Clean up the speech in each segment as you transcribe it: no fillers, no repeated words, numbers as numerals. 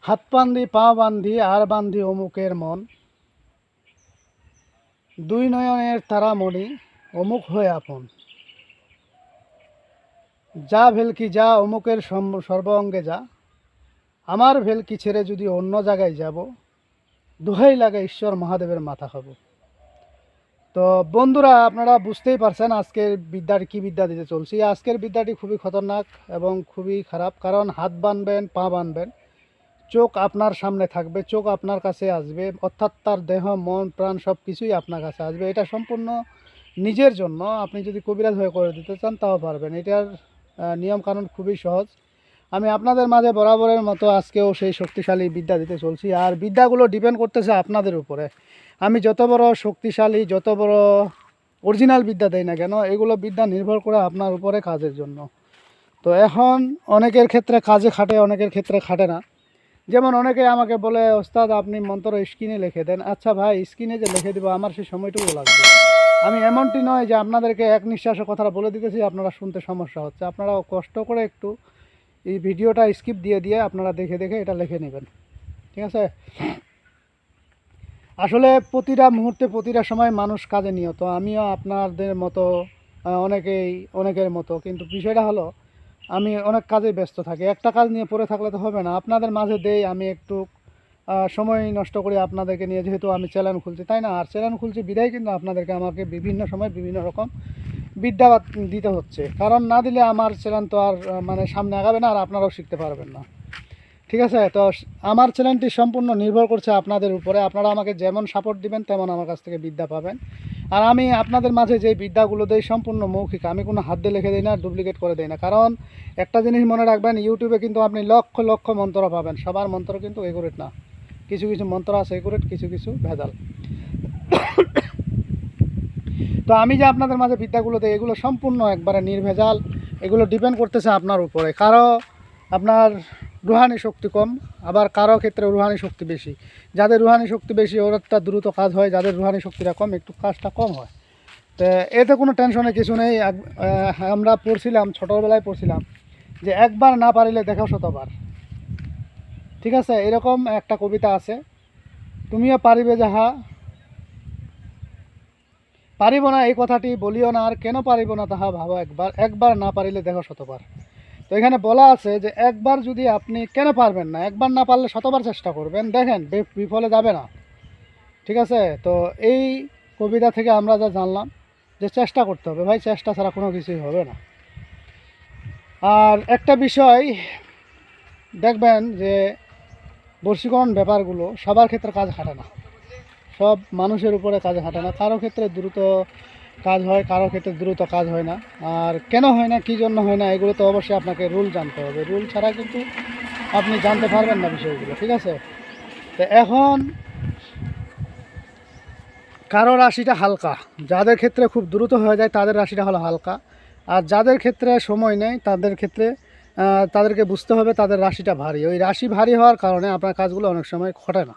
হাত বান্ধি পা বান্ধি আর বান্ধি অমুকের মন, দুই নয়নের তারামণি অমুক হয়ে আপন। যা ভেলকি যা অমুকের সর্ব অঙ্গে যা, আমার ভেলকি ছেড়ে যদি অন্য জায়গায় যাব, দোহাই লাগে ঈশ্বর মহাদেবের মাথা খাবো। তো বন্ধুরা, আপনারা বুঝতেই পারছেন আজকের বিদ্যাটি কী বিদ্যা দিতে চলছি। আজকের বিদ্যাটি খুবই খতরনাক এবং খুবই খারাপ, কারণ হাত বাঁধবেন পা বাঁধবেন, চোখ আপনার সামনে থাকবে, চোখ আপনার কাছে আসবে, অর্থাৎ তার দেহ মন প্রাণ সব কিছুই আপনার কাছে আসবে। এটা সম্পূর্ণ নিজের জন্য। আপনি যদি কবিরাজ হয়ে করে দিতে চান তাও পারবেন। এটার নিয়মকানুন খুবই সহজ। আমি আপনাদের মাঝে বরাবরের মতো আজকেও সেই শক্তিশালী বিদ্যা দিতে চলছি। আর বিদ্যাগুলো ডিপেন্ড করতেছে আপনাদের উপরে। আমি যত বড় শক্তিশালী, যত বড় অরিজিনাল বিদ্যা দেই না কেন, এগুলো বিদ্যা নির্ভর করে আপনার উপরে কাজের জন্য। তো এখন অনেকের ক্ষেত্রে কাজে খাটে, অনেকের ক্ষেত্রে খাটে না। যেমন অনেকে আমাকে বলে, ওস্তাদ আপনি মন্ত্র স্ক্রিনে লিখে দেন। আচ্ছা ভাই, স্ক্রিনে যে লিখে দেবো আমার সেই সময়টুকু লাগবে। আমি এমনটি নয় যে আপনাদেরকে এক নিঃশ্বাসে কথাটা বলে দিতেছি, আপনারা শুনতে সমস্যা হচ্ছে। আপনারা কষ্ট করে একটু এই ভিডিওটা স্কিপ দিয়ে দিয়ে আপনারা দেখে দেখে এটা লিখে নেবেন, ঠিক আছে? আসলে প্রতিটা মুহূর্তে প্রতিটা সময় মানুষ কাজে নিয়ত। আমিও আপনাদের মতো অনেকের মতো, কিন্তু বিষয়টা হলো আমি অনেক কাজে ব্যস্ত থাকি। একটা কাজ নিয়ে পড়ে থাকলে তো হবে না। আপনাদের মাঝে দেই আমি একটু সময় নষ্ট করি আপনাদেরকে নিয়ে, যেহেতু আমি চ্যানেল খুলছি, তাই না? আর চ্যানেল খুলছি বিদায় কিন্তু আপনাদেরকে আমাকে বিভিন্ন সময় বিভিন্ন রকম বিদ্যা দিতে হচ্ছে, কারণ না দিলে আমার চ্যানেল তো আর মানে সামনে আগাবে না, আর আপনারাও শিখতে পারবেন না, ঠিক আছে? তো আমার চ্যানেলটি সম্পূর্ণ নির্ভর করছে আপনাদের উপরে। আপনারা আমাকে যেমন সাপোর্ট দিবেন তেমন আমার কাছ থেকে বিদ্যা পাবেন। আর আমি আপনাদের মাঝে যে বিদ্যাগুলো দেই সম্পূর্ণ মৌখিক, আমি কোনো হাত দিয়ে লিখে দিই না, ডুপ্লিকেট করে দিই না। কারণ একটা জিনিস মনে রাখবেন, ইউটিউবে কিন্তু আপনি লক্ষ লক্ষ মন্ত্র পাবেন, সবার মন্ত্র কিন্তু একুরেট না। কিছু কিছু মন্ত্র আছে একুরেট, কিছু কিছু ভেজাল। তো আমি যে আপনাদের মাঝে বিদ্যাগুলো দিই এগুলো সম্পূর্ণ একবারে নির্ভেজাল। এগুলো ডিপেন্ড করতেছে আপনার উপরে। কারো আপনার রুহানি শক্তি কম, আবার কারো ক্ষেত্রে রুহানি শক্তি বেশি। যাদের রুহানি শক্তি বেশি ওরটা দ্রুত কাজ হয়, যাদের রুহানি শক্তিটা কম একটু কাজটা কম হয়। তো এতে কোনো টেনশনের কিছু নেই। আমরা পড়ছিলাম, ছোটোবেলায় পড়ছিলাম যে একবার না পারিলে দেখো শতবার, ঠিক আছে? এরকম একটা কবিতা আছে, তুমিও পারিবে যাহা পারিব না এই কথাটি বলিও না, আর কেন পারিব না তাহা ভাবো একবার, একবার না পারিলে দেখো শতবার। তো এখানে বলা আছে যে একবার যদি আপনি কেন পারবেন না, একবার না পারলে শতবার চেষ্টা করবেন, দেখেন বিফলে যাবে না, ঠিক আছে? তো এই কবিতা থেকে আমরা যা জানলাম যে চেষ্টা করতে হবে ভাই, চেষ্টা ছাড়া কোনো কিছুই হবে না। আর একটা বিষয় দেখবেন যে বশীকরণ ব্যাপারগুলো সবার ক্ষেত্রে কাজ খাটে না, সব মানুষের উপরে কাজ খাটে না। কারো ক্ষেত্রে দ্রুত কাজ হয়, কারো ক্ষেত্রে দ্রুত কাজ হয় না। আর কেন হয় না, কী জন্য হয় না, এগুলো তো অবশ্যই আপনাকে রুল জানতে হবে। রুল ছাড়া কিন্তু আপনি জানতে পারবেন না বিষয়গুলো, ঠিক আছে? তো এখন কারো রাশিটা হালকা, যাদের ক্ষেত্রে খুব দ্রুত হয়ে যায় তাদের রাশিটা হলো হালকা। আর যাদের ক্ষেত্রে সময় নেই তাদের ক্ষেত্রে তাদেরকে বুঝতে হবে তাদের রাশিটা ভারী। ওই রাশি ভারী হওয়ার কারণে আপনার কাজগুলো অনেক সময় ঘটে না।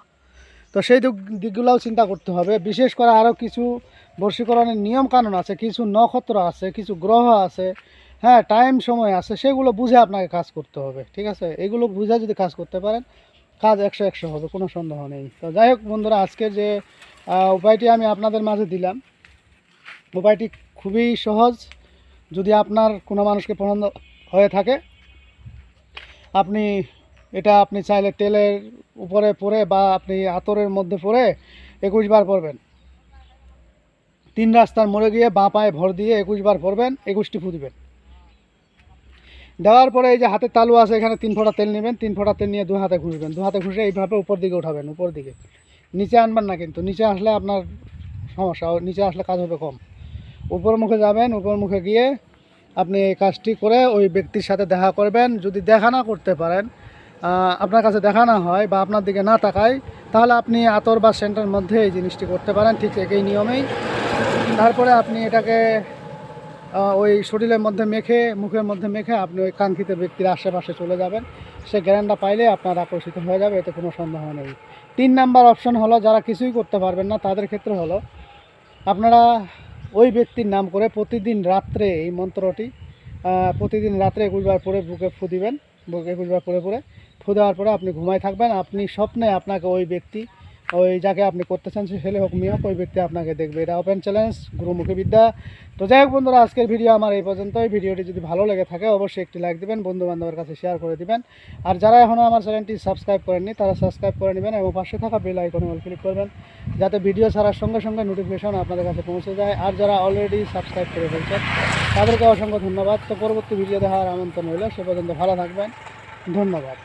তো সেই দিকগুলোও চিন্তা করতে হবে। বিশেষ করে আরও কিছু বশীকরণের নিয়মকানুন আছে, কিছু নক্ষত্র আছে, কিছু গ্রহ আছে, হ্যাঁ, টাইম সময় আছে, সেগুলো বুঝে আপনাকে কাজ করতে হবে, ঠিক আছে? এগুলো বুঝে যদি কাজ করতে পারেন, কাজ 100 হবে, কোনো সন্দেহ নেই। তো যাই হোক বন্ধুরা, আজকের যে উপায়টি আমি আপনাদের মাঝে দিলাম, উপায়টি খুবই সহজ। যদি আপনার কোনো মানুষকে পছন্দ হয়ে থাকে, আপনি আপনি চাইলে তেলের উপরে পরে বা আপনি আতরের মধ্যে পরে 21 বার পরবেন। 3 রাস্তার মোড়ে গিয়ে বাঁ পায়ে ভর দিয়ে 21 বার পরবেন, 21টি ফু দিবেন। দেওয়ার পরে এই যে হাতের তালু আছে, এখানে 3 ফোঁটা তেল নেবেন, 3 ফোঁটা তেল নিয়ে 2 হাতে ঘুষবেন, 2 হাতে ঘুষে এইভাবে উপর দিকে উঠাবেন, উপর দিকে। নিচে আনবেন না, কিন্তু নিচে আসলে আপনার সমস্যা, নিচে আসলে কাজ হবে কম। উপর মুখে যাবেন, উপর মুখে গিয়ে আপনি এই কাজটি করে ওই ব্যক্তির সাথে দেখা করবেন। যদি দেখা না করতে পারেন, আপনার কাছে দেখা না হয় বা আপনার দিকে না তাকায়, তাহলে আপনি আতর বা সেন্টের মধ্যে এই জিনিসটি করতে পারেন, ঠিক একই নিয়মেই। তারপরে আপনি এটাকে ওই শরীরের মধ্যে মেখে, মুখের মধ্যে মেখে আপনি ওই কাঙ্ক্ষিত ব্যক্তির আশেপাশে চলে যাবেন। সে জ্ঞানটা পাইলে আপনার আকর্ষিত হয়ে যাবে, এতে কোনো সন্দেহ নেই। 3 নাম্বার অপশন হলো, যারা কিছুই করতে পারবেন না তাদের ক্ষেত্রে হলো, আপনারা ওই ব্যক্তির নাম করে প্রতিদিন রাত্রে এই মন্ত্রটি প্রতিদিন রাত্রে 21 বার পরে বুকে ফু দিবেন, বুকে 21 বার পরে পরে ফু ফু দেওয়ার পরে আপনি ঘুমায় থাকবেন, আপনি স্বপ্নে আপনাকে ওই ব্যক্তি, ওই যাকে আপনি করতে চান, সে ছেলে হোক মেয়ে হোক, ওই ব্যক্তি আপনাকে দেখবে। এটা ওপেন চ্যালেঞ্জ, গুরুমুখী বিদ্যা। তো যাই হোক বন্ধুরা, আজকের ভিডিও আমার এই পর্যন্তই। ভিডিওটি যদি ভালো লেগে থাকে অবশ্যই একটি লাইক দিবেন, বন্ধু বান্ধবের কাছে শেয়ার করে দিবেন। আর যারা এখনও আমার চ্যানেলটি সাবস্ক্রাইব করেননি তারা সাবস্ক্রাইব করে নেবেন এবং পাশে থাকা বেল আইকনে অল ক্লিক করবেন, যাতে ভিডিও ছাড়ার সঙ্গে সঙ্গে নোটিফিকেশন আপনাদের কাছে পৌঁছে যায়। আর যারা অলরেডি সাবস্ক্রাইব করে ফেলছেন তাদেরকে অসংখ্য ধন্যবাদ। তো পরবর্তী ভিডিও দেখার আমন্ত্রণ রইল। সে পর্যন্ত ভালো থাকবেন, ধন্যবাদ।